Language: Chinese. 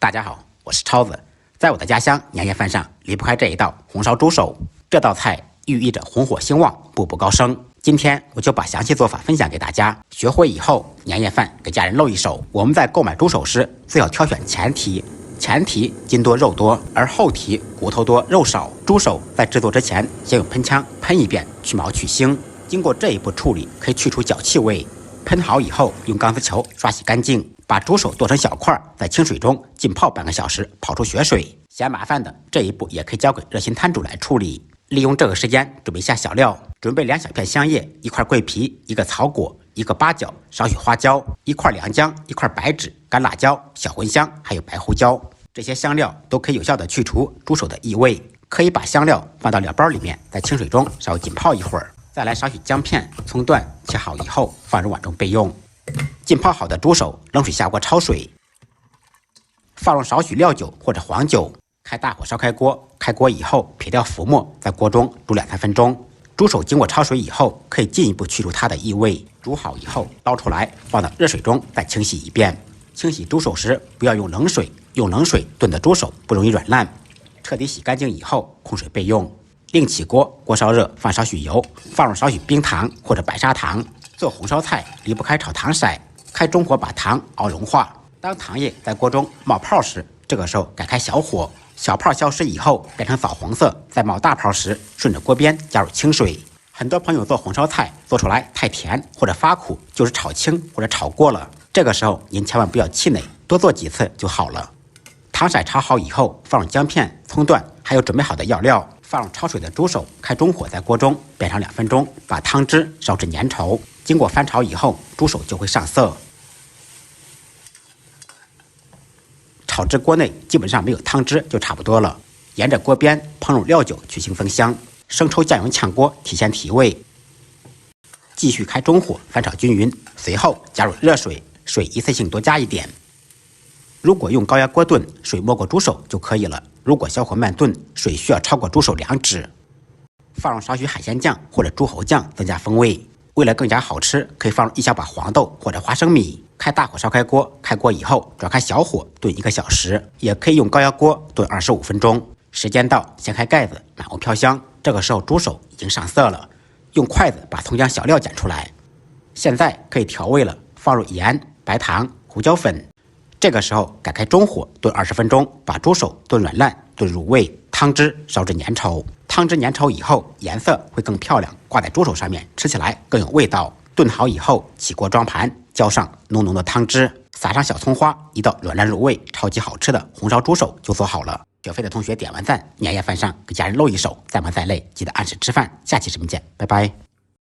大家好，我是超子。在我的家乡，年夜饭上离不开这一道红烧猪手。这道菜寓意着红火兴旺，步步高升。今天我就把详细做法分享给大家，学会以后年夜饭给家人露一手。我们在购买猪手时，最好挑选前蹄筋多肉多，而后蹄骨头多肉少。猪手在制作之前，先用喷枪喷一遍，去毛去腥。经过这一步处理，可以去除脚气味。喷好以后，用钢丝球刷洗干净，把猪手剁成小块，在清水中浸泡半个小时，跑出血水。嫌麻烦的这一步也可以交给热心摊主来处理。利用这个时间准备下小料，准备2小片香叶、1块桂皮、1个草果、1个八角、少许花椒、1块良姜、1块白芷、干辣椒、小茴香，还有白胡椒。这些香料都可以有效的去除猪手的异味。可以把香料放到料包里面，在清水中稍微浸泡一会儿。再来少许姜片、葱段，切好以后放入碗中备用。浸泡好的猪手冷水下锅焯水，放入少许料酒或者黄酒，开大火烧开锅。开锅以后撇掉浮沫，在锅中煮2-3分钟。猪手经过焯水以后，可以进一步去除它的异味。煮好以后捞出来，放到热水中再清洗一遍。清洗猪手时不要用冷水，用冷水炖的猪手不容易软烂。彻底洗干净以后控水备用。另起锅，锅烧热，放少许油，放入少许冰糖或者白砂糖。做红烧菜离不开炒糖色，开中火把糖熬融化。当糖液在锅中冒泡时，这个时候改开小火，小泡消失以后变成枣红色，在冒大泡时，顺着锅边加入清水。很多朋友做红烧菜做出来太甜或者发苦，就是炒轻或者炒过了。这个时候您千万不要气馁，多做几次就好了。糖色炒好以后，放入姜片、葱段，还有准备好的药料，放入焯水的猪手，开中火在锅中煸上2分钟，把汤汁烧至粘稠。经过翻炒以后，猪手就会上色。炒至锅内基本上没有汤汁就差不多了。沿着锅边烹入料酒去腥增香，生抽酱油炝锅提鲜提味。继续开中火翻炒均匀，随后加入热水，水一次性多加一点。如果用高压锅炖，水没过猪手就可以了。如果小火慢炖，水需要超过猪手2指。放入少许海鲜酱或者猪喉酱增加风味。为了更加好吃，可以放入1小把黄豆或者花生米。开大火烧开锅，开锅以后转开小火炖1个小时，也可以用高压锅炖25分钟。时间到，掀开盖子，满屋飘香。这个时候猪手已经上色了，用筷子把葱姜小料捡出来。现在可以调味了，放入盐、白糖、胡椒粉。这个时候改开中火炖20分钟，把猪手炖软烂，炖入味，汤汁烧至粘稠。汤汁粘稠以后，颜色会更漂亮，挂在猪手上面，吃起来更有味道。炖好以后，起锅装盘，浇上浓浓的汤汁，撒上小葱花，一道软烂入味、超级好吃的红烧猪手就做好了。学会的同学点完赞，年夜饭上给家人露一手，再忙再累记得按时吃饭。下期视频见，拜拜。